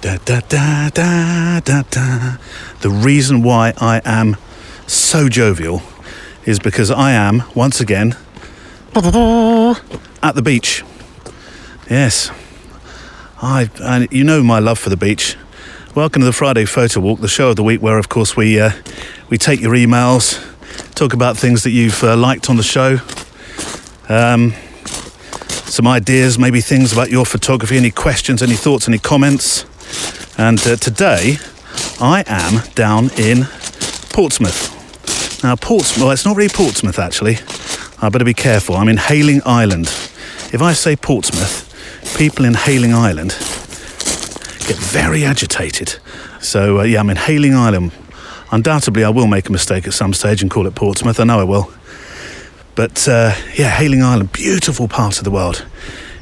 Da, da, da, da, da, da. The reason why I am so jovial is because I am, once again, at the beach. Yes. And you know my love for the beach. Welcome to the Friday Photowalk, the show of the week where, of course, we take your emails, talk about things that you've liked on the show. Some ideas, maybe things about your photography, any questions, any thoughts, any comments. And today, I am down in Portsmouth. Now, well, it's not really Portsmouth, actually. I better be careful. I'm in Hayling Island. If I say Portsmouth, people in Hayling Island get very agitated. So, I'm in Hayling Island. Undoubtedly, I will make a mistake at some stage and call it Portsmouth. I know I will. But, Hayling Island, beautiful part of the world.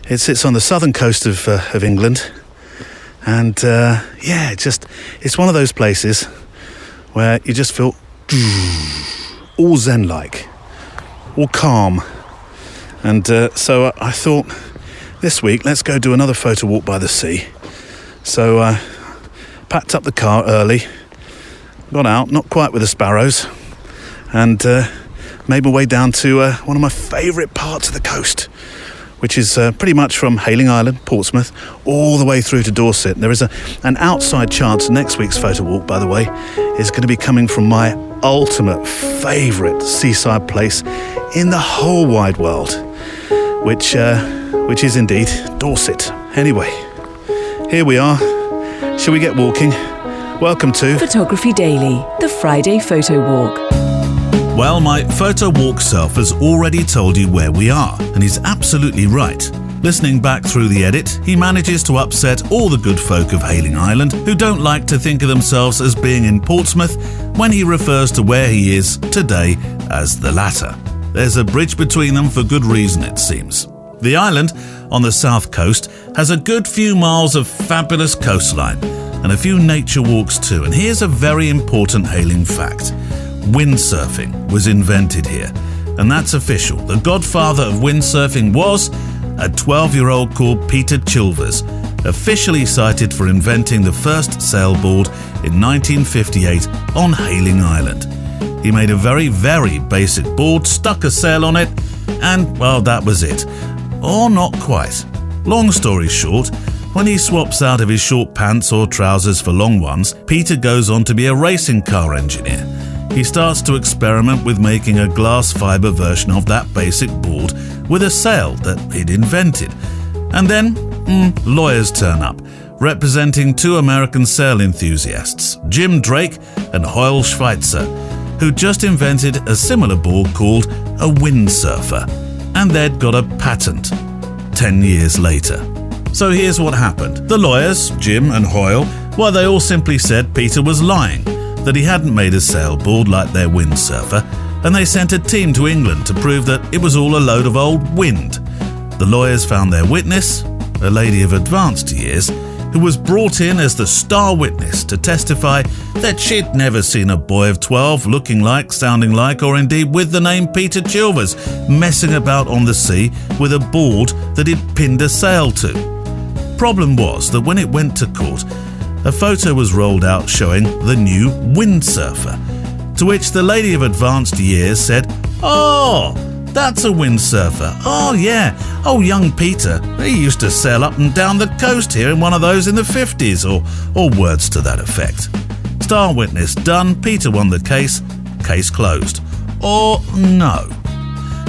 It sits on the southern coast of England. And, it's one of those places where you just feel all zen-like, all calm. And so I thought, this week, let's go do another photo walk by the sea. So I packed up the car early, got out, not quite with the sparrows, and made my way down to one of my favourite parts of the coast, which is pretty much from Hayling Island, Portsmouth, all the way through to Dorset. There is an outside chance next week's photo walk, by the way, is going to be coming from my ultimate favourite seaside place in the whole wide world, which is indeed Dorset. Anyway, here we are. Shall we get walking? Welcome to Photography Daily, the Friday Photo Walk. Well, my photo walk self has already told you where we are, and he's absolutely right. Listening back through the edit, he manages to upset all the good folk of Hayling Island who don't like to think of themselves as being in Portsmouth when he refers to where he is today as the latter. There's a bridge between them for good reason, it seems. The island on the south coast has a good few miles of fabulous coastline and a few nature walks too, and here's a very important Hayling fact. Windsurfing was invented here, and that's official. The godfather of windsurfing was a 12-year-old called Peter Chilvers, officially cited for inventing the first sailboard in 1958 on Hayling Island. He made a very, very basic board, stuck a sail on it, and, well, that was it. Or not quite. Long story short, when he swaps out of his short pants or trousers for long ones, Peter goes on to be a racing car engineer. He starts to experiment with making a glass fibre version of that basic board with a sail that he'd invented. And then, lawyers turn up, representing two American sail enthusiasts, Jim Drake and Hoyle Schweitzer, who just invented a similar board called a windsurfer. And they'd got a patent 10 years later. So here's what happened. The lawyers, Jim and Hoyle, well, they all simply said Peter was lying, that he hadn't made a sailboard like their windsurfer, and they sent a team to England to prove that it was all a load of old wind. The lawyers found their witness, a lady of advanced years, who was brought in as the star witness to testify that she'd never seen a boy of 12 looking like, sounding like, or indeed with the name Peter Chilvers messing about on the sea with a board that he'd pinned a sail to. Problem was that when it went to court, a photo was rolled out showing the new windsurfer, to which the lady of advanced years said, "Oh, that's a windsurfer. Oh, yeah. Oh, young Peter, he used to sail up and down the coast here in one of those in the 50s, or words to that effect." Star witness done, Peter won the case closed. Or no.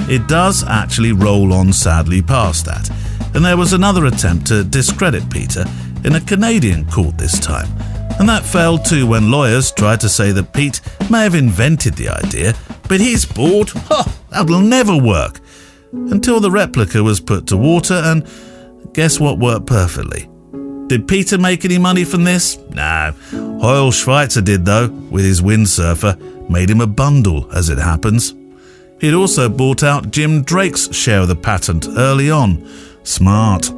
It does actually roll on sadly past that, and there was another attempt to discredit Peter in a Canadian court this time, and that failed too when lawyers tried to say that Pete may have invented the idea, but his board, that will never work, until the replica was put to water, and guess what worked perfectly? Did Peter make any money from this? No. Hoyle Schweitzer did though, with his windsurfer, made him a bundle as it happens. He'd also bought out Jim Drake's share of the patent early on. Smart.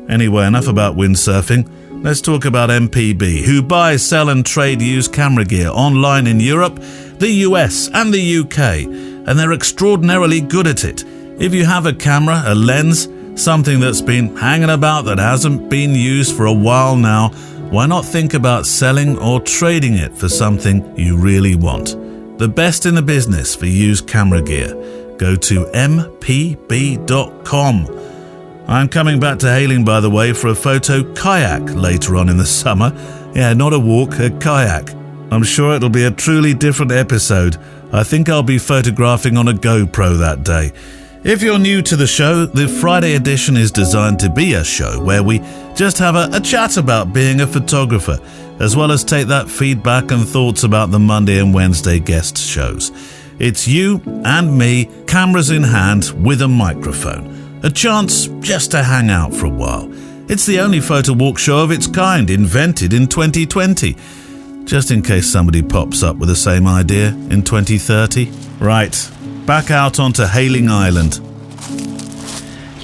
Anyway, enough about windsurfing. Let's talk about MPB, who buy, sell and trade used camera gear online in Europe, the US and the UK, and they're extraordinarily good at it. If you have a camera, a lens, something that's been hanging about that hasn't been used for a while now, why not think about selling or trading it for something you really want? The best in the business for used camera gear. Go to mpb.com. I'm coming back to Hayling, by the way, for a photo kayak later on in the summer. Yeah, not a walk, a kayak. I'm sure it'll be a truly different episode. I think I'll be photographing on a GoPro that day. If you're new to the show, the Friday edition is designed to be a show where we just have a chat about being a photographer, as well as take that feedback and thoughts about the Monday and Wednesday guest shows. It's you and me, cameras in hand with a microphone. A chance just to hang out for a while. It's the only Photowalk show of its kind, invented in 2020. Just in case somebody pops up with the same idea in 2030. Right, back out onto Hayling Island.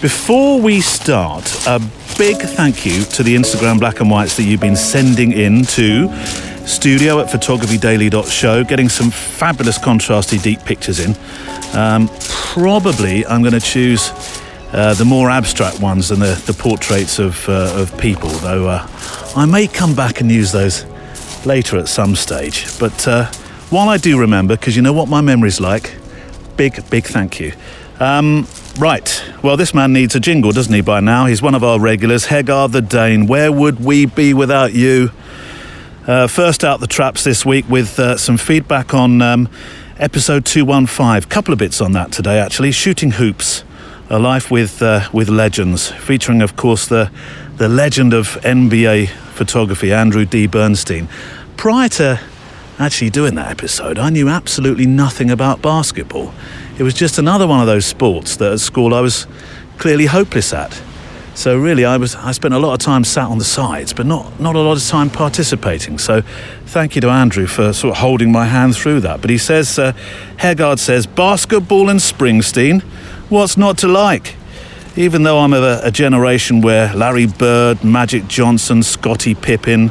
Before we start, a big thank you to the Instagram black and whites that you've been sending in to studio@photographydaily.show, getting some fabulous contrasty deep pictures in. Probably I'm going to choose the more abstract ones than the portraits of people, though I may come back and use those later at some stage. But while I do remember, because you know what my memory's like, big thank you. Right, well, this man needs a jingle, doesn't he, by now? He's one of our regulars, Hegard the Dane. Where would we be without you? First out the traps this week with some feedback on episode 215. Couple of bits on that today, actually. Shooting Hoops, a life with legends, featuring, of course, the legend of NBA photography, Andrew D. Bernstein. Prior to actually doing that episode, I knew absolutely nothing about basketball. It was just another one of those sports that at school I was clearly hopeless at. So really, I spent a lot of time sat on the sides, but not a lot of time participating. So thank you to Andrew for sort of holding my hand through that. But he says, Hegard says, basketball and Springsteen, what's not to like? Even though I'm of a generation where Larry Bird, Magic Johnson, Scottie Pippen,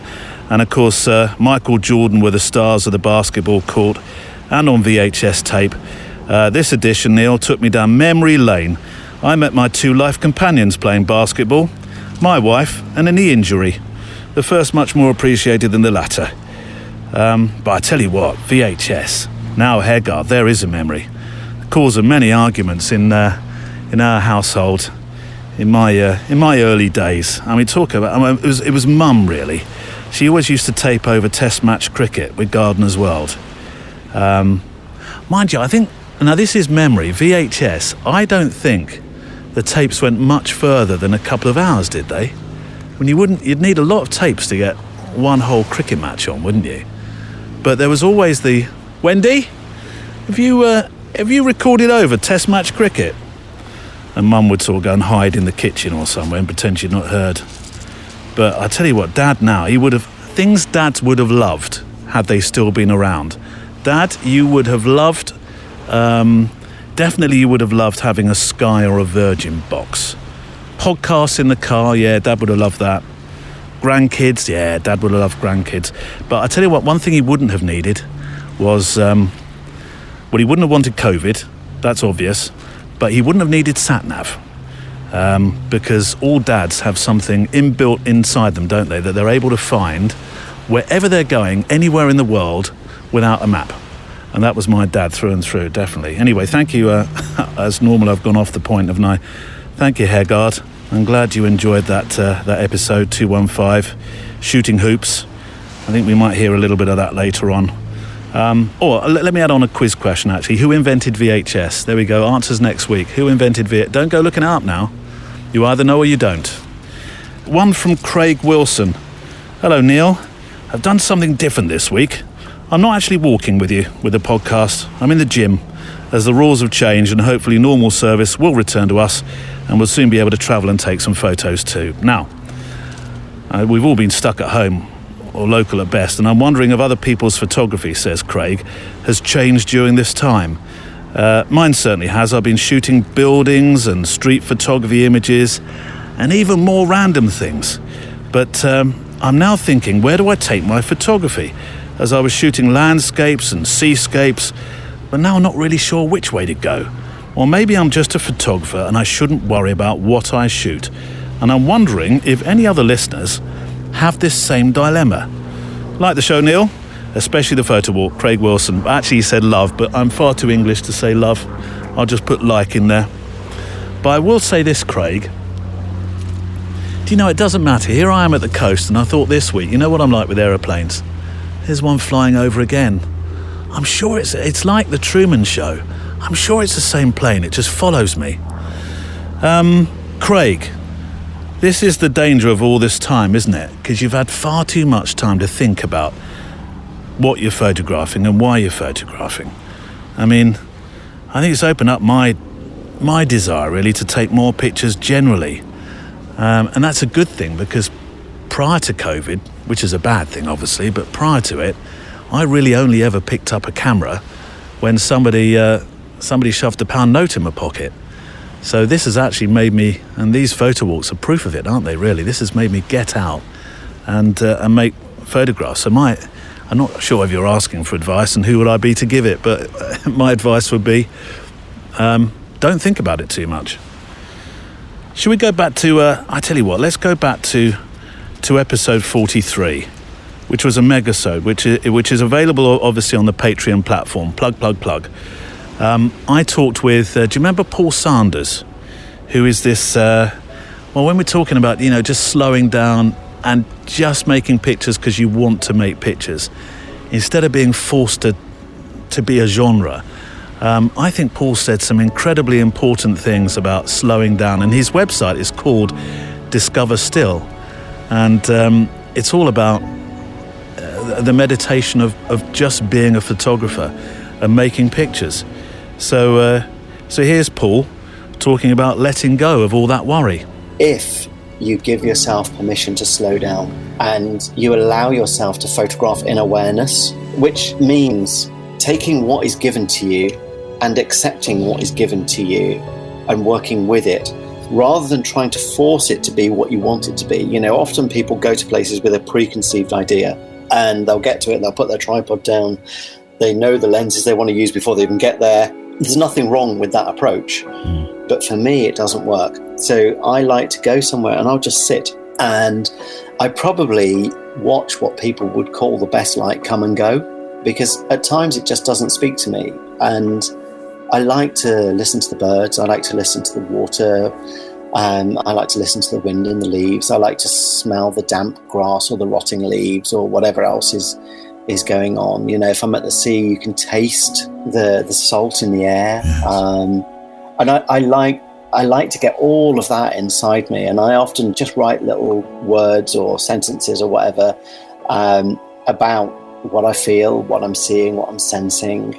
and of course Michael Jordan were the stars of the basketball court and on VHS tape, this edition, Neil, took me down memory lane. I met my two life companions playing basketball, my wife and a knee injury. The first much more appreciated than the latter. But I tell you what, VHS, now Hegard, there is a memory. The cause of many arguments in our household in my early days. I mean, it was Mum really. She always used to tape over Test match cricket with Gardener's World. Mind you, I think, now this is memory, VHS, I don't think the tapes went much further than a couple of hours, did they? When you'd need a lot of tapes to get one whole cricket match on, wouldn't you? But there was always the, Wendy, have you recorded over Test match cricket? And Mum would sort of go and hide in the kitchen or somewhere and pretend she'd not heard. But I tell you what, Dad now, things Dads would have loved had they still been around. Dad, you would have loved, definitely you would have loved having a Sky or a Virgin box. Podcasts in the car, yeah, Dad would have loved that. Grandkids, yeah, Dad would have loved grandkids. But I tell you what, one thing he wouldn't have needed was, he wouldn't have wanted COVID, that's obvious, but he wouldn't have needed sat-nav. Because all dads have something inbuilt inside them, don't they, that they're able to find wherever they're going, anywhere in the world, without a map. And that was my dad through and through, definitely. Anyway, thank you. As normal, I've gone off the point, haven't I? Thank you, Hegard. I'm glad you enjoyed that episode 215, Shooting Hoops. I think we might hear a little bit of that later on. Let me add on a quiz question, actually. Who invented VHS? There we go. Answers next week. Who invented VHS? Don't go looking it up now. You either know or you don't. One from Craig Wilson. Hello, Neil. I've done something different this week. I'm not actually walking with you with the podcast. I'm in the gym, as the rules have changed and hopefully normal service will return to us and we'll soon be able to travel and take some photos too. Now, we've all been stuck at home, or local at best, and I'm wondering if other people's photography, says Craig, has changed during this time. Mine certainly has. I've been shooting buildings and street photography images and even more random things. But I'm now thinking, where do I take my photography? As I was shooting landscapes and seascapes, but now I'm not really sure which way to go. Or maybe I'm just a photographer and I shouldn't worry about what I shoot. And I'm wondering if any other listeners have this same dilemma. Like the show, Neil? Especially the Photowalk, Craig Wilson. Actually, he said love, but I'm far too English to say love. I'll just put like in there. But I will say this, Craig. Do you know, it doesn't matter. Here I am at the coast, and I thought this week, you know what I'm like with aeroplanes? There's one flying over again. I'm sure it's like the Truman Show. I'm sure it's the same plane. It just follows me. Craig, this is the danger of all this time, isn't it? Because you've had far too much time to think about what you're photographing and why you're photographing. I mean, I think it's opened up my desire, really, to take more pictures generally. And that's a good thing, because prior to COVID, which is a bad thing, obviously, but prior to it, I really only ever picked up a camera when somebody shoved a pound note in my pocket. So this has actually made me, and these photo walks are proof of it, aren't they, really? This has made me get out and make photographs. So I'm not sure if you're asking for advice and who would I be to give it, but my advice would be, don't think about it too much. Should we go back to, I tell you what, let's go back to episode 43, which was a megasode, which is available obviously on the Patreon platform. Plug. I talked with, do you remember Paul Sanders, who is this, when we're talking about, just slowing down and just making pictures because you want to make pictures, instead of being forced to be a genre, I think Paul said some incredibly important things about slowing down, and his website is called Discover Still, and it's all about the meditation of just being a photographer and making pictures. So here's Paul talking about letting go of all that worry. If you give yourself permission to slow down and you allow yourself to photograph in awareness, which means taking what is given to you and accepting what is given to you and working with it, rather than trying to force it to be what you want it to be. Often people go to places with a preconceived idea, and they'll get to it, they'll put their tripod down, they know the lenses they want to use before they even get there. There's nothing wrong with that approach. But for me, it doesn't work. So I like to go somewhere and I'll just sit, and I probably watch what people would call the best light come and go, because at times it just doesn't speak to me. And I like to listen to the birds, I like to listen to the water, I like to listen to the wind in the leaves, I like to smell the damp grass or the rotting leaves or whatever else is going on. If I'm at the sea, you can taste the salt in the air. And I like to get all of that inside me, and I often just write little words or sentences or whatever about what I feel, what I'm seeing, what I'm sensing,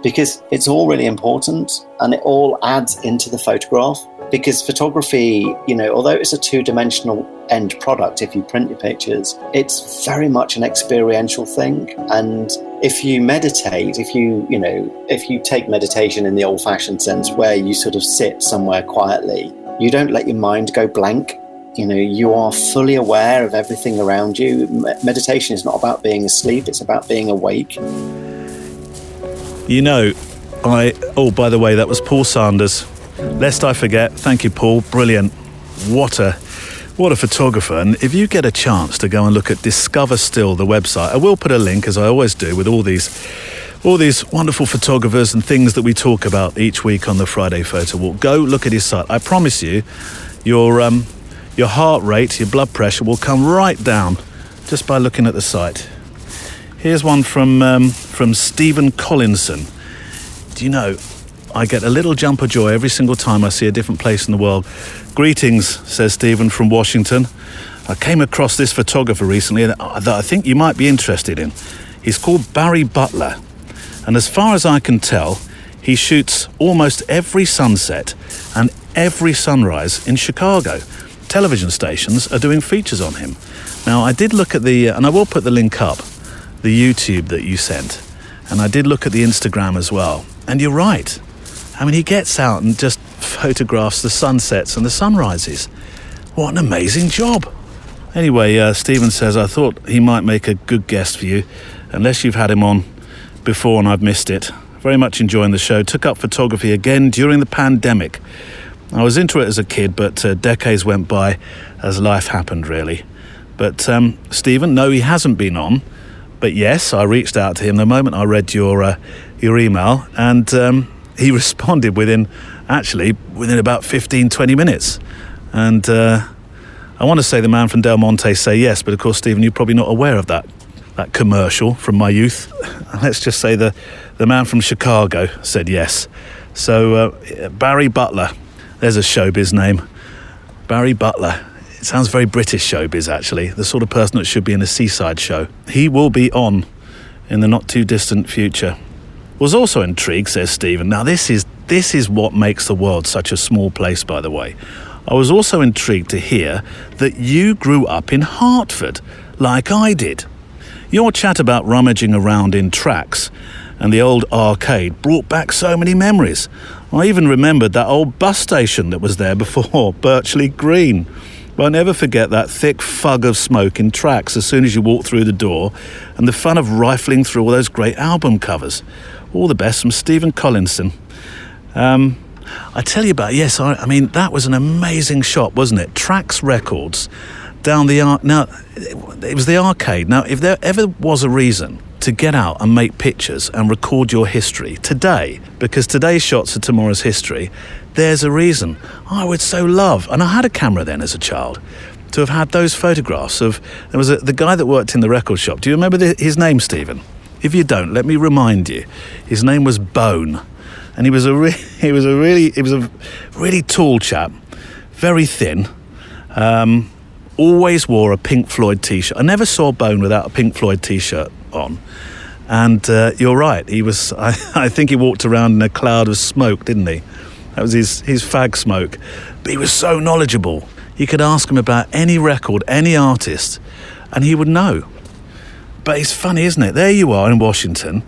because it's all really important and it all adds into the photograph. Because photography, although it's a two-dimensional end product, if you print your pictures, it's very much an experiential thing. And if you meditate, if you take meditation in the old-fashioned sense, where you sort of sit somewhere quietly, you don't let your mind go blank. You are fully aware of everything around you. Meditation is not about being asleep, it's about being awake. By the way, that was Paul Sanders. Lest I forget, thank you, Paul. Brilliant. What a photographer. And if you get a chance to go and look at Discover Still, the website, I will put a link, as I always do, with all these wonderful photographers and things that we talk about each week on the Friday Photo Walk. Go look at his site. I promise you, your heart rate, your blood pressure will come right down just by looking at the site. Here's one from Stephen Collinson. Do you know, I get a little jump of joy every single time I see a different place in the world. Greetings, says Stephen from Washington. I came across this photographer recently that I think you might be interested in. He's called Barry Butler. And as far as I can tell, he shoots almost every sunset and every sunrise in Chicago. Television stations are doing features on him. Now, I did look at and I will put the link up, the YouTube that you sent. And I did look at the Instagram as well. And you're right. I mean, he gets out and just photographs the sunsets and the sunrises. What an amazing job. Anyway, Stephen says, I thought he might make a good guest for you, unless you've had him on before and I've missed it. Very much enjoying the show. Took up photography again during the pandemic. I was into it as a kid, but decades went by as life happened, really. But Stephen, no, he hasn't been on. But yes, I reached out to him the moment I read your email, and he responded within about 15, 20 minutes. And I want to say the man from Del Monte say yes, but of course, Stephen, you're probably not aware of that commercial from my youth. Let's just say the man from Chicago said yes. So Barry Butler, there's a showbiz name. Barry Butler. It sounds very British showbiz, actually. The sort of person that should be in a seaside show. He will be on in the not too distant future. Was also intrigued, says Stephen. Now this is what makes the world such a small place, by the way. I was also intrigued to hear that you grew up in Hertford, like I did. Your chat about rummaging around in tracks and the old arcade brought back so many memories. I even remembered that old bus station that was there before, Birchley Green. I'll never forget that thick fug of smoke in tracks as soon as you walked through the door, and the fun of rifling through all those great album covers. All the best from Stephen Collinson. I tell you about, yes, I mean, that was an amazing shop, wasn't it? Tracks Records, down the now, it was the arcade. Now, if there ever was a reason to get out and make pictures and record your history today, because today's shots are tomorrow's history, there's a reason. I would so love, and I had a camera then as a child, to have had those photographs of, there was the guy that worked in the record shop. Do you remember his name, Stephen? If you don't, let me remind you. His name was Bone, and he was a really tall chap, very thin. Always wore a Pink Floyd t-shirt. I never saw Bone without a Pink Floyd t-shirt on. And you're right, he was. I think he walked around in a cloud of smoke, didn't he? That was his fag smoke. But he was so knowledgeable. You could ask him about any record, any artist, and he would know. But it's funny, isn't it? There you are in Washington.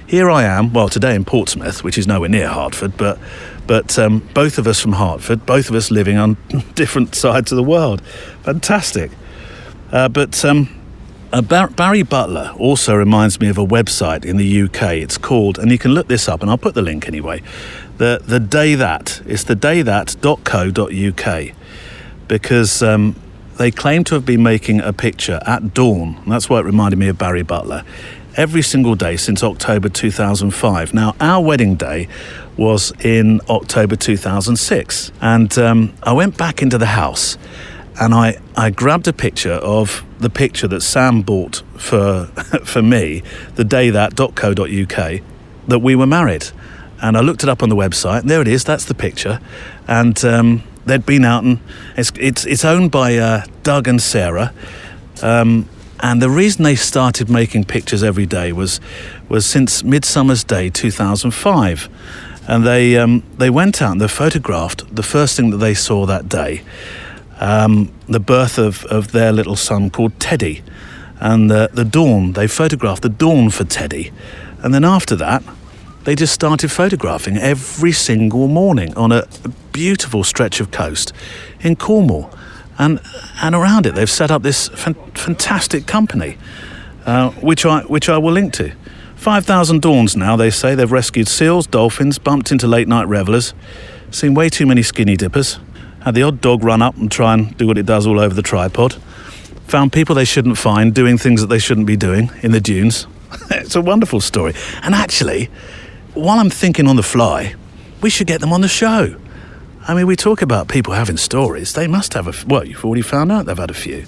Here I am, well, today in Portsmouth, which is nowhere near Hertford, but both of us from Hertford, both of us living on different sides of the world. Fantastic. Barry Butler also reminds me of a website in the UK. It's called, and you can look this up, and I'll put the link anyway, the Day That. It's thedaythat.co.uk, because they claim to have been making a picture at dawn, and that's why it reminded me of Barry Butler, every single day since October 2005. Now, our wedding day was in October 2006, and I went back into the house and I grabbed a picture of the picture that Sam bought for me, thedaythat.co.uk, that we were married. And I looked it up on the website, and there it is, that's the picture. And they'd been out, and it's owned by Doug and Sarah. And the reason they started making pictures every day was since Midsummer's Day 2005. And they went out and they photographed the first thing that they saw that day, the birth of their little son called Teddy. And the dawn, they photographed the dawn for Teddy. And then after that, they just started photographing every single morning on a beautiful stretch of coast in Cornwall. And around it, they've set up this fantastic company, which I will link to. 5,000 dawns now, they say. They've rescued seals, dolphins, bumped into late-night revellers, seen way too many skinny dippers, had the odd dog run up and try and do what it does all over the tripod, found people they shouldn't find doing things that they shouldn't be doing in the dunes. It's a wonderful story. And actually, while I'm thinking on the fly, we should get them on the show. I mean, we talk about people having stories. They must have well, you've already found out they've had a few.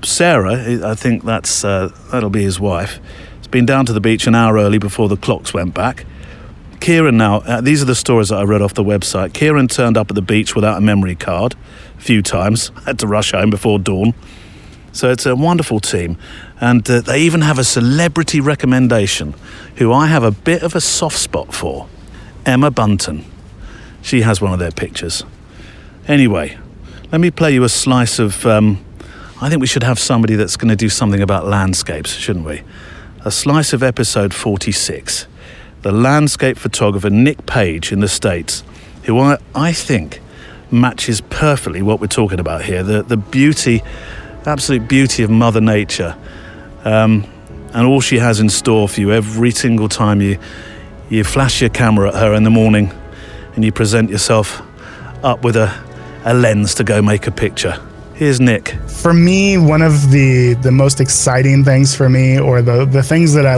Sarah, I think that'll be his wife, has been down to the beach an hour early before the clocks went back. Kieran now, these are the stories that I read off the website. Kieran turned up at the beach without a memory card a few times, had to rush home before dawn. So it's a wonderful team. And they even have a celebrity recommendation, who I have a bit of a soft spot for, Emma Bunton. She has one of their pictures. Anyway, let me play you a slice of... I think we should have somebody that's going to do something about landscapes, shouldn't we? A slice of episode 46. The landscape photographer Nick Page in the States, who I think matches perfectly what we're talking about here. The beauty, absolute beauty of Mother Nature. And all she has in store for you every single time you flash your camera at her in the morning and you present yourself up with a lens to go make a picture. Here's Nick. For me, one of the most exciting things for me, or the things that I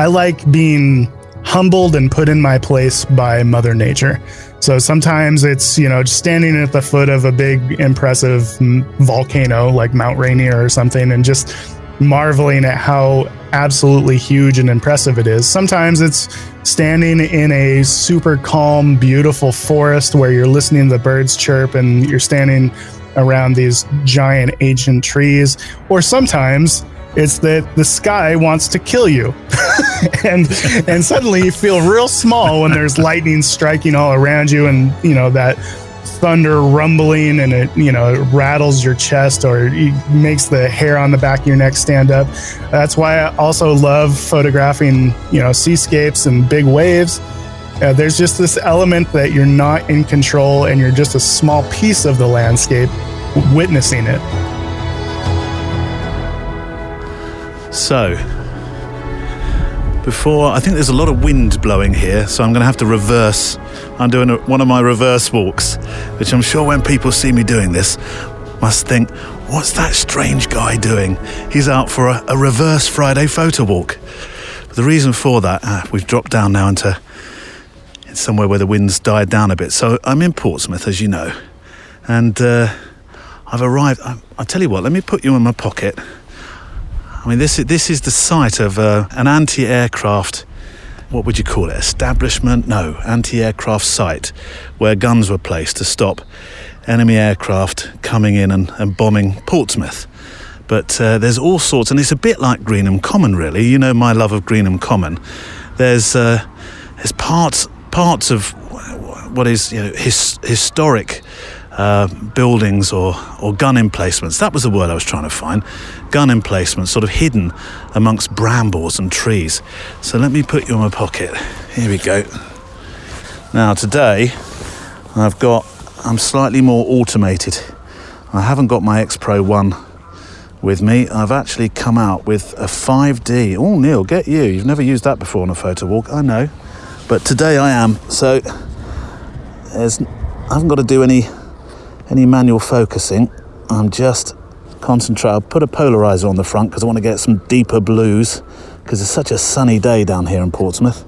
like being humbled and put in my place by Mother Nature. So sometimes it's, just standing at the foot of a big, impressive volcano like Mount Rainier or something and just marveling at how absolutely huge and impressive it is. Sometimes it's standing in a super calm, beautiful forest where you're listening to the birds chirp and you're standing around these giant ancient trees. Or sometimes it's that the sky wants to kill you. and suddenly you feel real small when there's lightning striking all around you and, that thunder rumbling and it rattles your chest or it makes the hair on the back of your neck stand up. That's why I also love photographing, seascapes and big waves. There's just this element that you're not in control and you're just a small piece of the landscape witnessing it. So, I think there's a lot of wind blowing here, so I'm going to have to reverse. I'm doing one of my reverse walks, which I'm sure when people see me doing this, must think, what's that strange guy doing? He's out for a reverse Friday photo walk. But the reason for that, we've dropped down now into somewhere where the wind's died down a bit. So I'm in Portsmouth, as you know, and I've arrived. I'll tell you what, let me put you in my pocket. I mean, this is the site of an anti-aircraft, what would you call it, establishment? No, anti-aircraft site where guns were placed to stop enemy aircraft coming in and bombing Portsmouth. But there's all sorts, and it's a bit like Greenham Common, really. You know my love of Greenham Common. There's parts of what is historic buildings or gun emplacements. That was the word I was trying to find. Gun emplacements, sort of hidden amongst brambles and trees. So let me put you in my pocket. Here we go. Now today, I'm slightly more automated. I haven't got my X Pro 1 with me. I've actually come out with a 5D. Oh, Neil, get you. You've never used that before on a photo walk. I know. But today I am. So I haven't got to do any manual focusing. I'm just concentrate. I'll put a polarizer on the front because I want to get some deeper blues because it's such a sunny day down here in Portsmouth.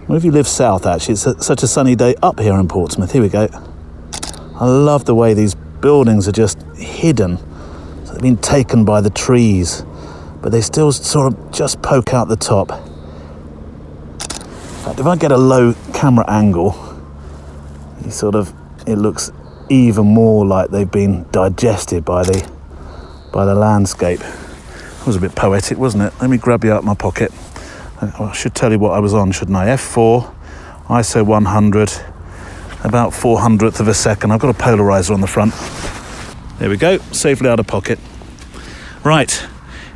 Well, if you live south, actually, it's such a sunny day up here in Portsmouth. Here we go. I love the way these buildings are just hidden. So they've been taken by the trees, but they still sort of just poke out the top. In fact, if I get a low camera angle, it looks even more like they've been digested by the landscape. That was a bit poetic, wasn't it? Let me grab you out of my pocket. I should tell you what I was on, shouldn't I? F4, ISO 100, about 400th of a second. I've got a polarizer on the front. There we go, safely out of pocket. Right,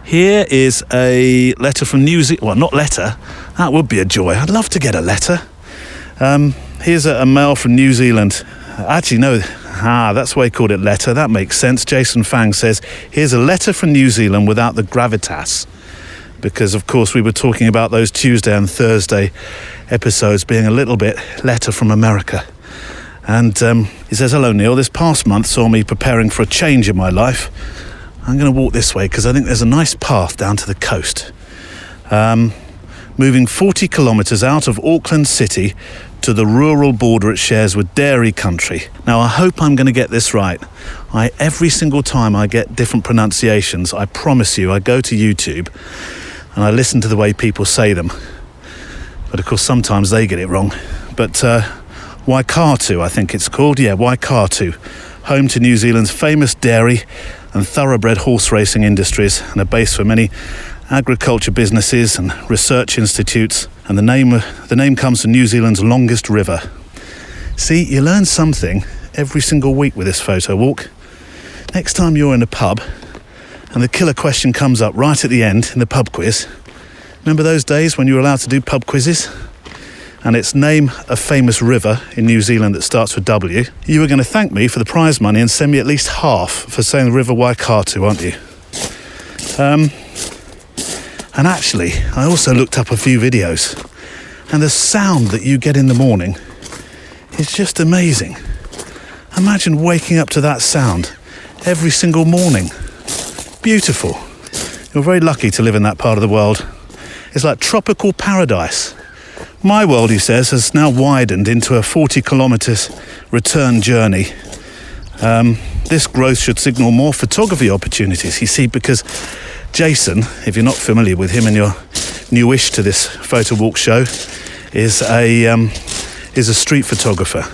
here is a letter from New Zealand. Well, not letter, that would be a joy. I'd love to get a letter. Here's a mail from New Zealand. Actually, no, that's why he called it letter. That makes sense. Jason Fang says, here's a letter from New Zealand without the gravitas. Because, of course, we were talking about those Tuesday and Thursday episodes being a little bit letter from America. And he says, hello, Neil. This past month saw me preparing for a change in my life. I'm going to walk this way because I think there's a nice path down to the coast. Moving 40 kilometres out of Auckland City to the rural border it shares with dairy country. Now, I hope I'm going to get this right. Every single time I get different pronunciations, I promise you, I go to YouTube and I listen to the way people say them. But of course, sometimes they get it wrong. But Waikato, I think it's called. Yeah, Waikato, home to New Zealand's famous dairy and thoroughbred horse racing industries and a base for many agriculture businesses and research institutes, and the name comes from New Zealand's longest river. See, you learn something every single week with this photo walk. Next time you're in a pub and the killer question comes up right at the end in the pub quiz, remember those days when you were allowed to do pub quizzes? And it's name a famous river in New Zealand that starts with W. You were going to thank me for the prize money and send me at least half for saying the River Waikato, aren't you? And actually, I also looked up a few videos, and the sound that you get in the morning is just amazing. Imagine waking up to that sound every single morning. Beautiful. You're very lucky to live in that part of the world. It's like tropical paradise. My world, he says, has now widened into a 40 kilometres return journey. This growth should signal more photography opportunities, you see, because Jason, if you're not familiar with him and you're newish to this Photowalk show, is a street photographer,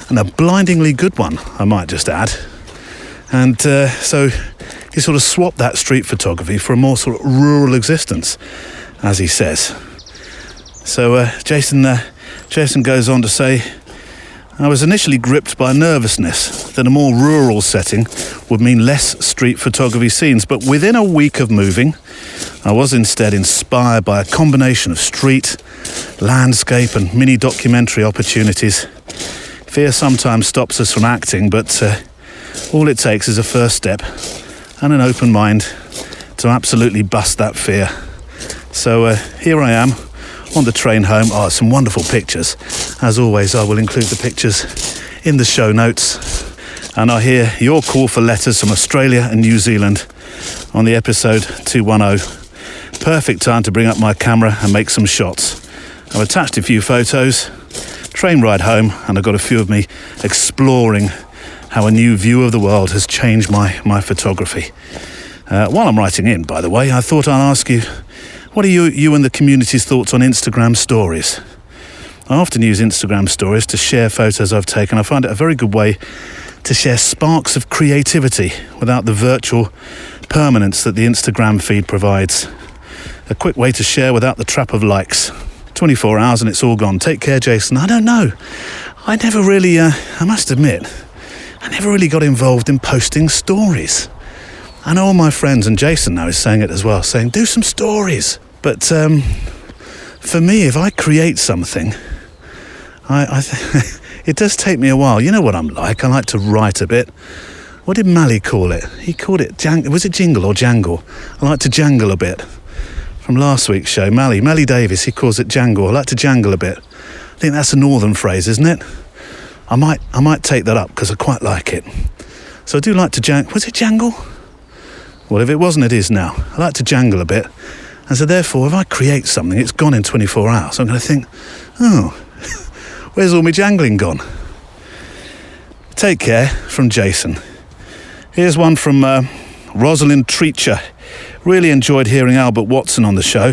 and a blindingly good one, I might just add. And so he sort of swapped that street photography for a more sort of rural existence, as he says. So Jason goes on to say, I was initially gripped by nervousness that a more rural setting would mean less street photography scenes, but within a week of moving, I was instead inspired by a combination of street, landscape and mini documentary opportunities. Fear sometimes stops us from acting, but all it takes is a first step and an open mind to absolutely bust that fear. So here I am on the train home. Oh, some wonderful pictures. As always, I will include the pictures in the show notes. And I hear your call for letters from Australia and New Zealand on the episode 210. Perfect time to bring up my camera and make some shots. I've attached a few photos, train ride home, and I've got a few of me exploring how a new view of the world has changed my photography. While I'm writing in, by the way, I thought I'd ask you, what are you and the community's thoughts on Instagram stories? I often use Instagram stories to share photos I've taken. I find it a very good way to share sparks of creativity without the virtual permanence that the Instagram feed provides. A quick way to share without the trap of likes. 24 hours and it's all gone. Take care, Jason. I don't know. I never really, I must admit, I never really got involved in posting stories. I know all my friends, and Jason now is saying it as well, saying, do some stories. But for me, if I create something, it does take me a while. You know what I'm like. I like to write a bit. What did Mally call it? He called it, was it jingle or jangle? I like to jangle a bit. From last week's show, Mally Davis, he calls it jangle. I like to jangle a bit. I think that's a northern phrase, isn't it? I might take that up because I quite like it. So I do like to jangle. Was it jangle? Well, if it wasn't, it is now. I like to jangle a bit. And so therefore, if I create something, it's gone in 24 hours. I'm going to think, oh, where's all my jangling gone? Take care, from Jason. Here's one from Rosalind Treacher. Really enjoyed hearing Albert Watson on the show.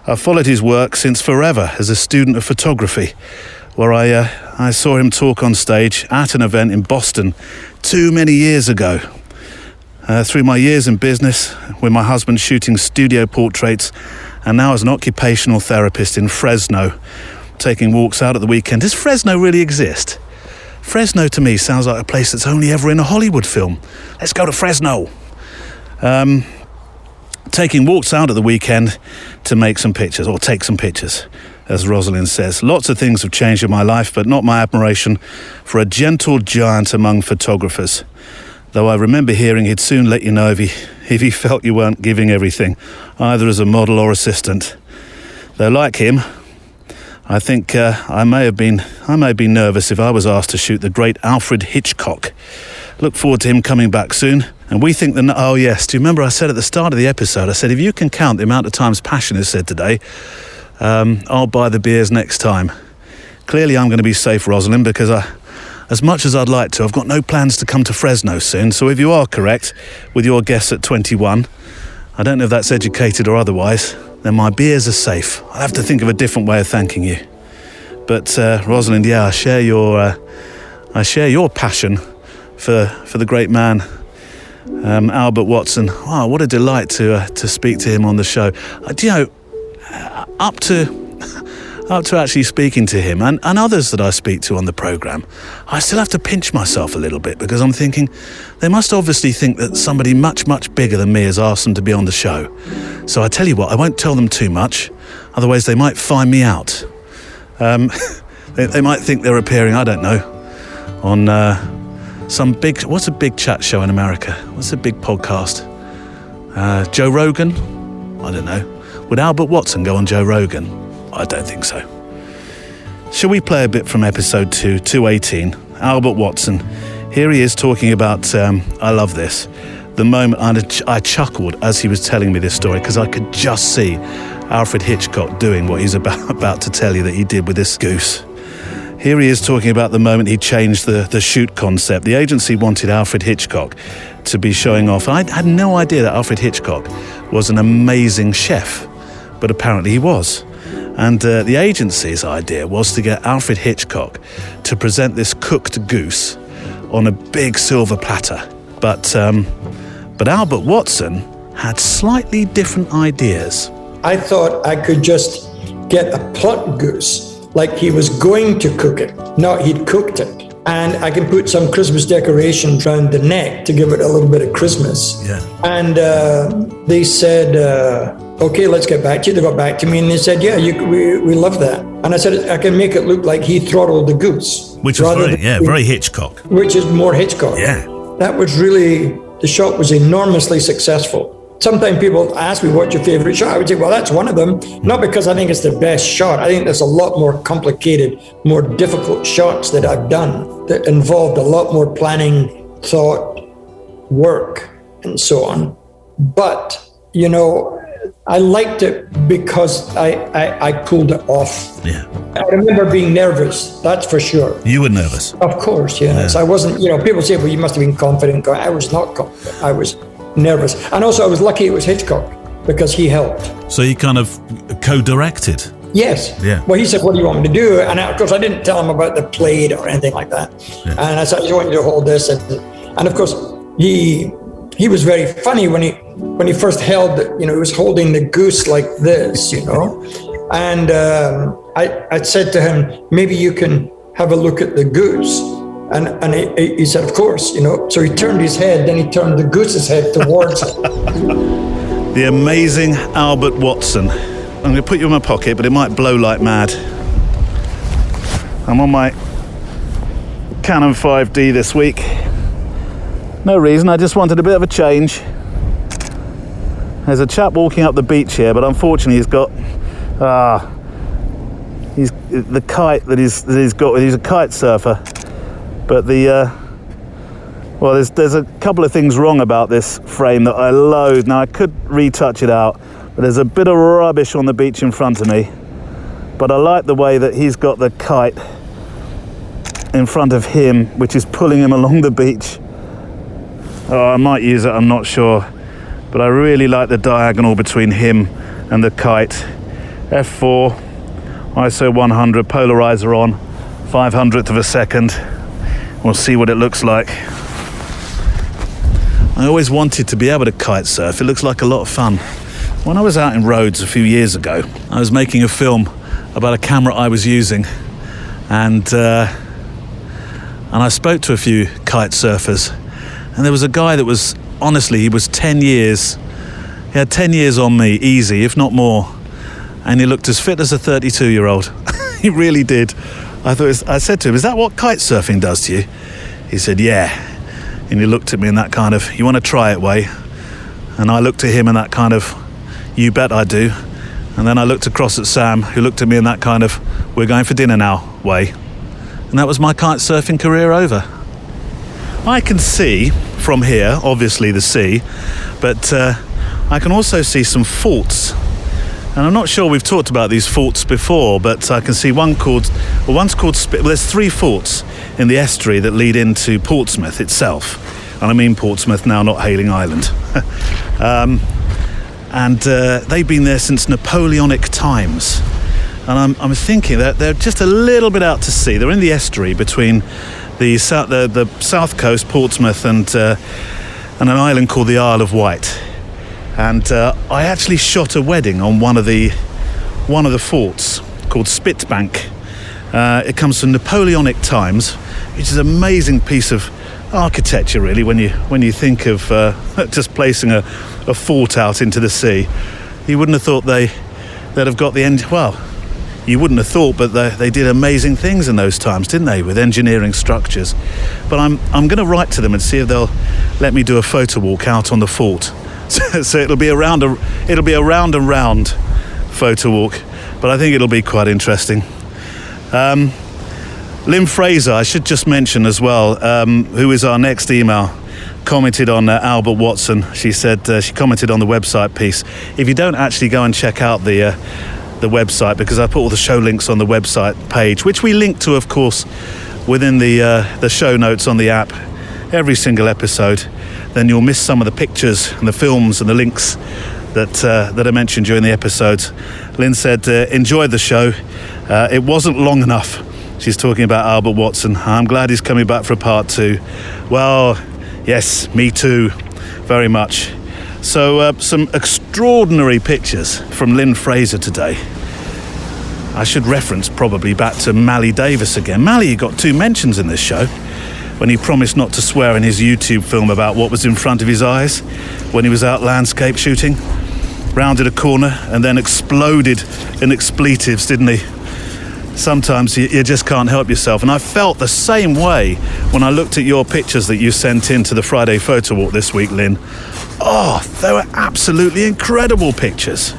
I've followed his work since forever as a student of photography, where I saw him talk on stage at an event in Boston too many years ago. Through my years in business, with my husband shooting studio portraits, and now as an occupational therapist in Fresno, taking walks out at the weekend. Does Fresno really exist? Fresno to me sounds like a place that's only ever in a Hollywood film. Let's go to Fresno. Taking walks out at the weekend to make some pictures, or take some pictures, as Rosalind says. Lots of things have changed in my life, but not my admiration for a gentle giant among photographers. Though I remember hearing he'd soon let you know if he felt you weren't giving everything, either as a model or assistant. Though like him, I think I may be nervous if I was asked to shoot the great Alfred Hitchcock. Look forward to him coming back soon. And we think that, oh yes, do you remember I said at the start of the episode, I said, if you can count the amount of times Passion has said today, I'll buy the beers next time. Clearly I'm going to be safe, Rosalind, because as much as I'd like to, I've got no plans to come to Fresno soon. So if you are correct with your guess at 21, I don't know if that's educated or otherwise, then my beers are safe. I'll have to think of a different way of thanking you. But Rosalind, yeah, I share your passion for the great man, Albert Watson. Wow, what a delight to speak to him on the show. Do you know, up to actually speaking to him and others that I speak to on the programme, I still have to pinch myself a little bit, because I'm thinking they must obviously think that somebody much, much bigger than me has asked them to be on the show. So I tell you what, I won't tell them too much, otherwise they might find me out. They might think they're appearing, I don't know, on what's a big chat show in America? What's a big podcast? Joe Rogan? I don't know. Would Albert Watson go on Joe Rogan? I don't think so. Shall we play a bit from episode 2, 218? Albert Watson Here he is talking about, I love this, the moment I chuckled as he was telling me this story, because I could just see Alfred Hitchcock doing what he's about to tell you that he did with this goose. Here he is talking about the moment he changed the shoot concept. The agency wanted Alfred Hitchcock to be showing off. I had no idea that Alfred Hitchcock was an amazing chef, but apparently he was. And the agency's idea was to get Alfred Hitchcock to present this cooked goose on a big silver platter. But Albert Watson had slightly different ideas. I thought I could just get a plucked goose, like he was going to cook it, not he'd cooked it. And I can put some Christmas decorations around the neck to give it a little bit of Christmas. Yeah. And they said, okay, let's get back to you. They got back to me and they said, yeah, we love that. And I said, I can make it look like he throttled the goose. Which was very Hitchcock. Which is more Hitchcock. Yeah. That was really, the shot was enormously successful. Sometimes people ask me, what's your favorite shot? I would say, well, that's one of them. Not because I think it's the best shot. I think there's a lot more complicated, more difficult shots that I've done that involved a lot more planning, thought, work, and so on. But, you know, I liked it because I pulled it off. Yeah. I remember being nervous, that's for sure. You were nervous? Of course, yes. Yeah. I wasn't, you know, people say, well, you must have been confident. I was not confident. I was nervous. And also I was lucky it was Hitchcock because he helped. So you kind of co-directed? Yes. Yeah. Well, he said, what do you want me to do? And of course I didn't tell him about the plate or anything like that. Yeah. And I said, I just want you to hold this. And of course he was very funny when he first held, you know, he was holding the goose like this, you know. And I said to him, maybe you can have a look at the goose. And he said, of course, you know. So he turned his head, then he turned the goose's head towards him. The amazing Albert Watson. I'm going to put you in my pocket, but it might blow like mad. I'm on my Canon 5D this week. No reason, I just wanted a bit of a change. There's a chap walking up the beach here, but unfortunately he's got the kite that he's got. He's a kite surfer. But there's a couple of things wrong about this frame that I loathe. Now I could retouch it out, but there's a bit of rubbish on the beach in front of me. But I like the way that he's got the kite in front of him, which is pulling him along the beach. Oh, I might use it, I'm not sure. But I really like the diagonal between him and the kite. F4, ISO 100, polarizer on, 500th of a second. We'll see what it looks like. I always wanted to be able to kite surf. It looks like a lot of fun. When I was out in Rhodes a few years ago, I was making a film about a camera I was using, and I spoke to a few kite surfers, and there was a guy that was, honestly, he was 10 years. He had 10 years on me, easy, if not more, and he looked as fit as a 32-year-old. He really did. I said to him, is that what kite surfing does to you? He said, yeah. And he looked at me in that kind of, you want to try it way? And I looked at him in that kind of, you bet I do. And then I looked across at Sam, who looked at me in that kind of, we're going for dinner now way. And that was my kite surfing career over. I can see from here, obviously the sea, but I can also see some faults. And I'm not sure we've talked about these faults before, but I can see one's called there's 3 faults in the estuary that lead into Portsmouth itself. And I mean Portsmouth now, not Hayling Island. They've been there since Napoleonic times. And I'm thinking that they're just a little bit out to sea. They're in the estuary between the south coast, Portsmouth, and an island called the Isle of Wight. And I actually shot a wedding on one of the forts called Spitbank. It comes from Napoleonic times, which is an amazing piece of architecture, really, when you think of just placing a fort out into the sea. You wouldn't have thought they'd have got the end. Well, you wouldn't have thought, but they did amazing things in those times, didn't they, with engineering structures? But I'm going to write to them and see if they'll let me do a photo walk out on the fort. So it'll be a round and round photo walk, but I think it'll be quite interesting. Lynn Fraser, I should just mention as well, who is our next email, commented on Albert Watson. She said she commented on the website piece. If you don't actually go and check out the website, because I put all the show links on the website page, which we link to, of course, within the show notes on the app, every single episode, then you'll miss some of the pictures and the films and the links that I mentioned during the episodes. Lynn said, enjoyed the show. It wasn't long enough. She's talking about Albert Watson. I'm glad he's coming back for a part 2. Well, yes, me too, very much. So some extraordinary pictures from Lynn Fraser today. I should reference probably back to Mally Davis again. Mally got 2 mentions in this show when he promised not to swear in his YouTube film about what was in front of his eyes when he was out landscape shooting. Rounded a corner and then exploded in expletives, didn't he? Sometimes you just can't help yourself. And I felt the same way when I looked at your pictures that you sent in to the Friday Photo Walk this week, Lynn. Oh, they were absolutely incredible pictures.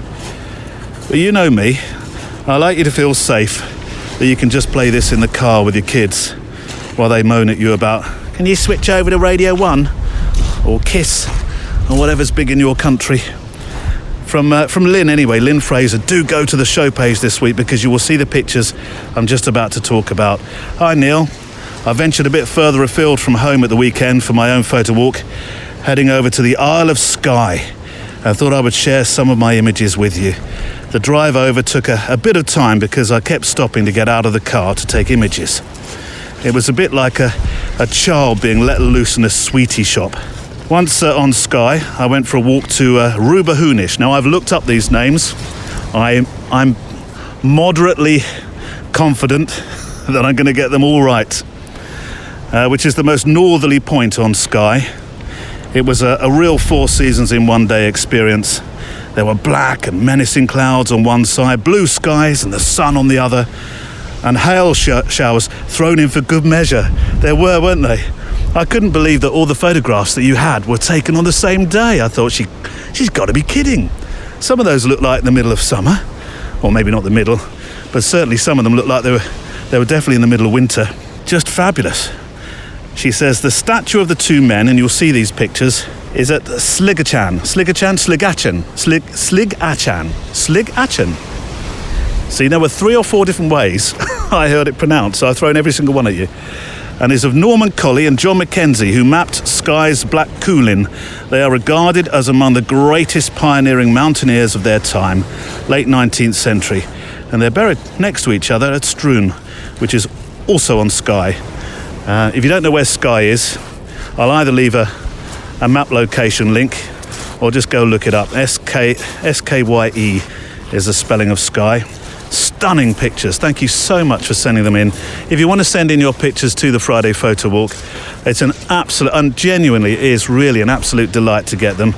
But you know me, I like you to feel safe, that you can just play this in the car with your kids while they moan at you about, can you switch over to Radio 1? Or Kiss? Or whatever's big in your country. From Lynn anyway, Lynn Fraser, do go to the show page this week because you will see the pictures I'm just about to talk about. Hi Neil, I ventured a bit further afield from home at the weekend for my own photo walk, heading over to the Isle of Skye. I thought I would share some of my images with you. The drive over took a bit of time because I kept stopping to get out of the car to take images. It was a bit like a child being let loose in a sweetie shop. Once on Skye, I went for a walk to Rubahoonish. Now, I've looked up these names. I'm moderately confident that I'm going to get them all right, which is the most northerly point on Skye. It was a real 4 seasons in one day experience. There were black and menacing clouds on one side, blue skies and the sun on the other, and hail showers thrown in for good measure. There were, weren't they? I couldn't believe that all the photographs that you had were taken on the same day. I thought she's got to be kidding. Some of those looked like the middle of summer, or maybe not the middle, but certainly some of them looked like they were definitely in the middle of winter. Just fabulous. She says the statue of the 2 men, and you'll see these pictures, is at Sligachan. See, there were 3 or 4 different ways I heard it pronounced, so I've thrown every single one at you. And is of Norman Colley and John Mackenzie, who mapped Skye's Black Coolin. They are regarded as among the greatest pioneering mountaineers of their time, late 19th century. And they're buried next to each other at Stroon, which is also on Skye. If you don't know where Skye is, I'll either leave a map location link or just go look it up. S-K-Y-E is the spelling of Skye. Stunning pictures. Thank you so much for sending them in. If you want to send in your pictures to the Friday Photo Walk, it's an absolute, and genuinely it is really an absolute delight to get them.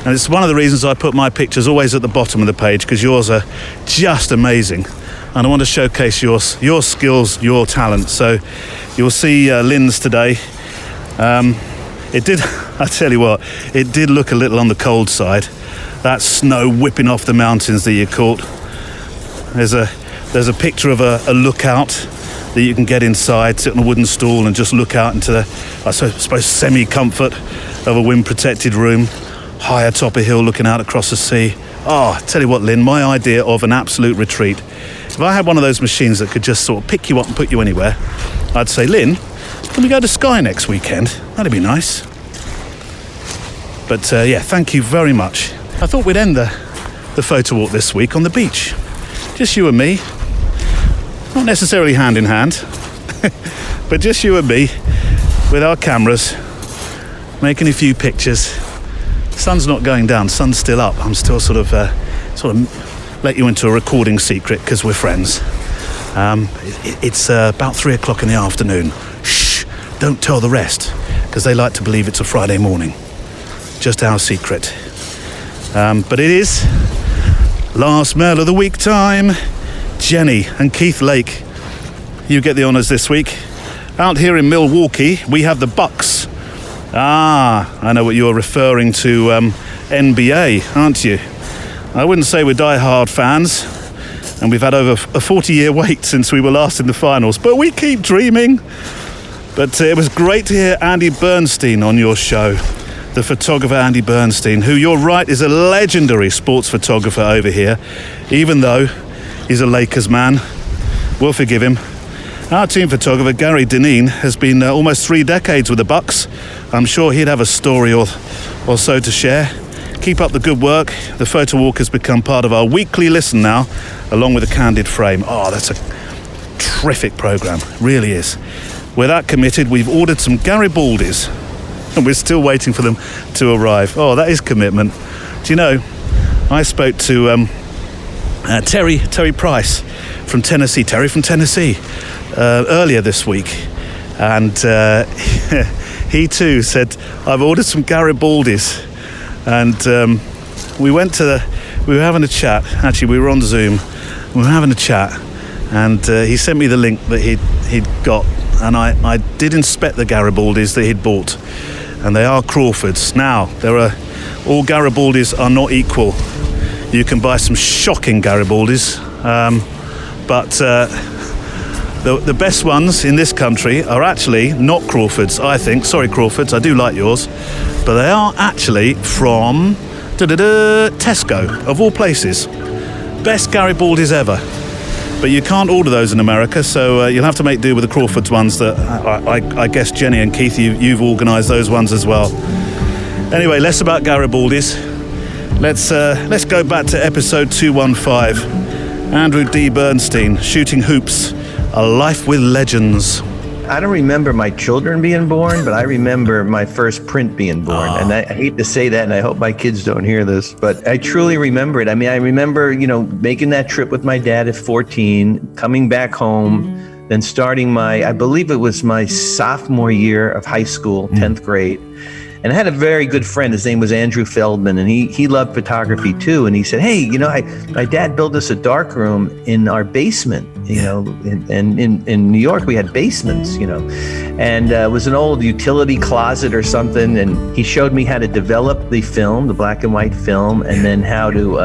And it's one of the reasons I put my pictures always at the bottom of the page, because yours are just amazing. And I want to showcase your skills, your talent. So you'll see Lynn's today. It did, I tell you what, it did look a little on the cold side. That snow whipping off the mountains that you caught. There's a picture of a lookout that you can get inside, sit on a wooden stool and just look out into the, I suppose, semi-comfort of a wind-protected room, high atop a hill looking out across the sea. Oh, I tell you what, Lynn, my idea of an absolute retreat. If I had one of those machines that could just sort of pick you up and put you anywhere, I'd say, Lynn, can we go to Skye next weekend? That'd be nice. But yeah, thank you very much. I thought we'd end the photo walk this week on the beach. Just you and me, not necessarily hand in hand, but just you and me with our cameras, making a few pictures. Sun's not going down, sun's still up. I'm still sort of let you into a recording secret because we're friends. It's about 3 o'clock in the afternoon. Shh, don't tell the rest, because they like to believe it's a Friday morning. Just our secret. But it is last mail of the week time. Jenny and Keith Lake, you get the honours this week. Out here in Milwaukee, we have the Bucks. I know what you're referring to, NBA, aren't you? I wouldn't say we're die-hard fans, And we've had over a 40-year wait since we were last in the finals. But we keep dreaming. But it was great to hear Andy Bernstein on your show. The photographer Andy Bernstein, who, you're right, is a legendary sports photographer over here. Even though he's a Lakers man. We'll forgive him. Our team photographer, Gary Dineen, has been almost 3 decades with the Bucks. I'm sure he'd have a story or so to share. Keep up the good work. The Photowalk has become part of our weekly listen now, along with a candid frame. Oh, that's a terrific programme, really is. We're that committed, we've ordered some Garibaldis, and we're still waiting for them to arrive. Oh, that is commitment. Do you know, I spoke to Terry Price from Tennessee, earlier this week, and he too said, I've ordered some Garibaldis. And we were having a chat. Actually, we were on Zoom. We were having a chat, and he sent me the link that he'd got, and I did inspect the Garibaldis that he'd bought, and they are Crawfords. Now, all Garibaldis are not equal. You can buy some shocking Garibaldis, but the best ones in this country are actually not Crawfords, I think. Sorry, Crawfords, I do like yours. But they are actually from Tesco, of all places. Best Garibaldis ever. But you can't order those in America, so you'll have to make do with the Crawfords ones that I guess Jenny and Keith, you've organised those ones as well. Anyway, less about Garibaldis. Let's go back to episode 215. Andrew D. Bernstein, Shooting Hoops, A Life with Legends. I don't remember my children being born, but I remember my first print being born. And I hate to say that, and I hope my kids don't hear this, but I truly remember it. I mean, I remember, making that trip with my dad at 14, coming back home, then starting I believe it was my sophomore year of high school, 10th grade. And I had a very good friend. His name was Andrew Feldman, and he loved photography too. And he said, hey, my dad built us a darkroom in our basement, and in New York, we had basements, and it was an old utility closet or something. And he showed me how to develop the film, the black and white film, and then how to,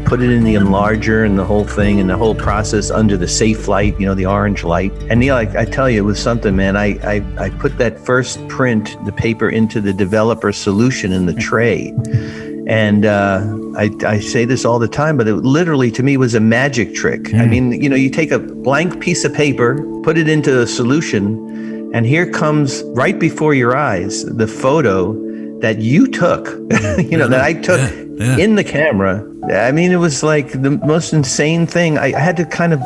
put it in the enlarger and the whole thing and the whole process under the safe light, the orange light. And Neil, I tell you, it was something, man. I put that first print, the paper, into the developer solution in the tray. And I say this all the time, but it literally, to me, was a magic trick. I mean, you take a blank piece of paper, put it into a solution, and here comes, right before your eyes, the photo that you took, that I took in the camera. I mean, it was like the most insane thing. I had to kind of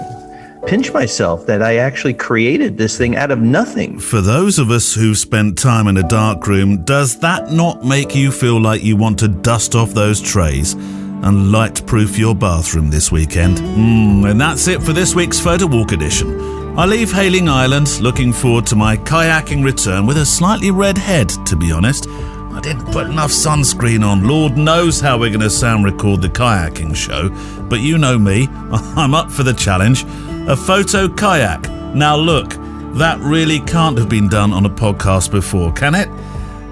pinch myself that I actually created this thing out of nothing. For those of us who've spent time in a dark room, does that not make you feel like you want to dust off those trays and light-proof your bathroom this weekend? And that's it for this week's Photowalk edition. I leave Hayling Island looking forward to my kayaking return with a slightly red head, to be honest. I didn't put enough sunscreen on. Lord knows how we're going to sound record the kayaking show, but you know me, I'm up for the challenge. A photo kayak. Now look, that really can't have been done on a podcast before, can it?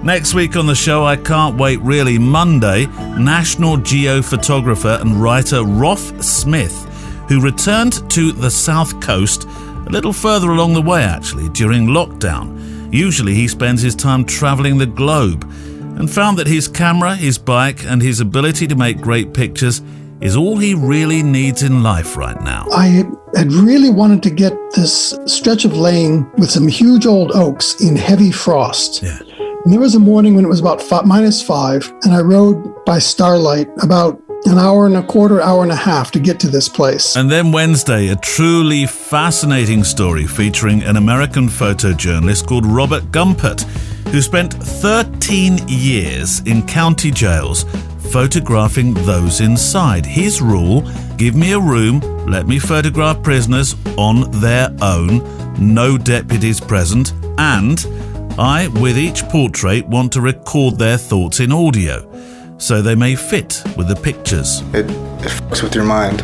Next week on the show, I can't wait really. Monday, National Geo photographer and writer Rolf Smith, who returned to the South Coast, a little further along the way actually, during lockdown. Usually he spends his time travelling the globe, and found that his camera, his bike, and his ability to make great pictures is all he really needs in life right now. I had really wanted to get this stretch of lane with some huge old oaks in heavy frost. Yeah. And there was a morning when it was about -5, and I rode by starlight about an hour and a quarter, hour and a half to get to this place. And then Wednesday, a truly fascinating story featuring an American photojournalist called Robert Gumpert, who spent 13 years in county jails photographing those inside. His rule, give me a room, let me photograph prisoners on their own, no deputies present, and I, with each portrait, want to record their thoughts in audio, so they may fit with the pictures. It fucks with your mind,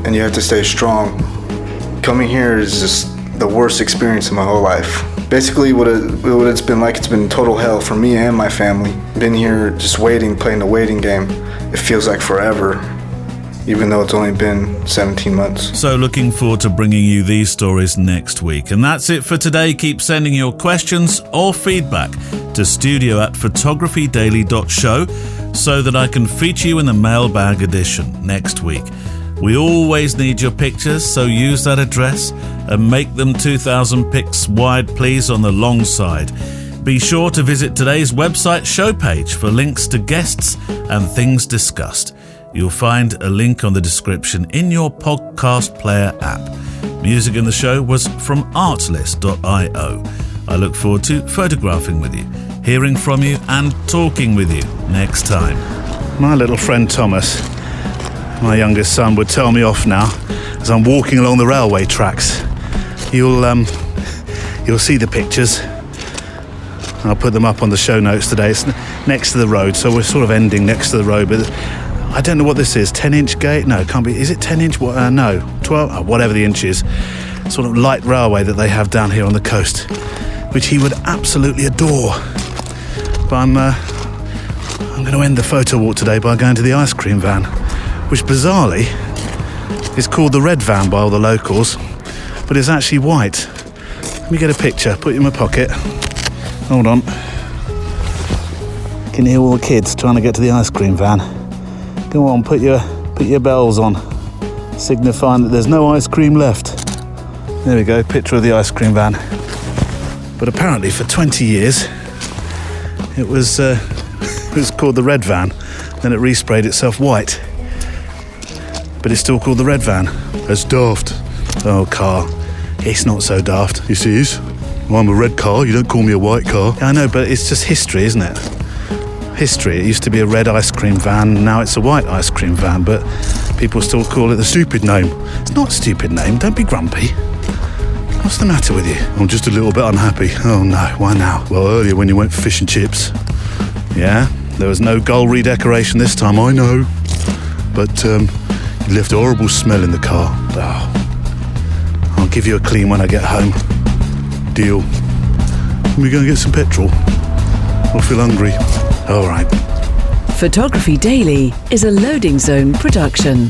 and you have to stay strong. Coming here is just the worst experience of my whole life. Basically, what it's been like, it's been total hell for me and my family. Been here just waiting, playing the waiting game. It feels like forever. even though it's only been 17 months. So looking forward to bringing you these stories next week. And that's it for today. Keep sending your questions or feedback to studio@photographydaily.show so that I can feature you in the mailbag edition next week. We always need your pictures, so use that address and make them 2,000 pics wide, please, on the long side. Be sure to visit today's website show page for links to guests and things discussed. You'll find a link on the description in your podcast player app. Music in the show was from artlist.io. I look forward to photographing with you, hearing from you and talking with you next time. My little friend Thomas, my youngest son, would tell me off now as I'm walking along the railway tracks. You'll see the pictures. I'll put them up on the show notes today. It's next to the road, so we're sort of ending next to the road, but I don't know what this is. 10-inch gauge? No, it can't be. Is it 10-inch? No, 12, whatever the inch is. Sort of light railway that they have down here on the coast, which he would absolutely adore. But I'm going to end the photo walk today by going to the ice cream van, which bizarrely is called the Red Van by all the locals, but it's actually white. Let me get a picture, put it in my pocket. Hold on. Can you hear all the kids trying to get to the ice cream van? Go on, put your bells on, signifying that there's no ice cream left. There we go, picture of the ice cream van. But apparently for 20 years it was called the Red Van, then it resprayed itself white. But it's still called the Red Van. That's daft. Oh, car. It's not so daft. Yes, it is. Well, I'm a red car, you don't call me a white car. I know, but it's just history, isn't it? History. It used to be a red ice cream van, now it's a white ice cream van, but people still call it the stupid name. It's not a stupid name, don't be grumpy. What's the matter with you? I'm just a little bit unhappy. Oh no, why now? Well, earlier when you went for fish and chips. Yeah, there was no gold redecoration this time, I know. But you left a horrible smell in the car. Oh. I'll give you a clean when I get home. Deal. Can we go and get some petrol? I feel hungry. All right. Photography Daily is a Loading Zone production.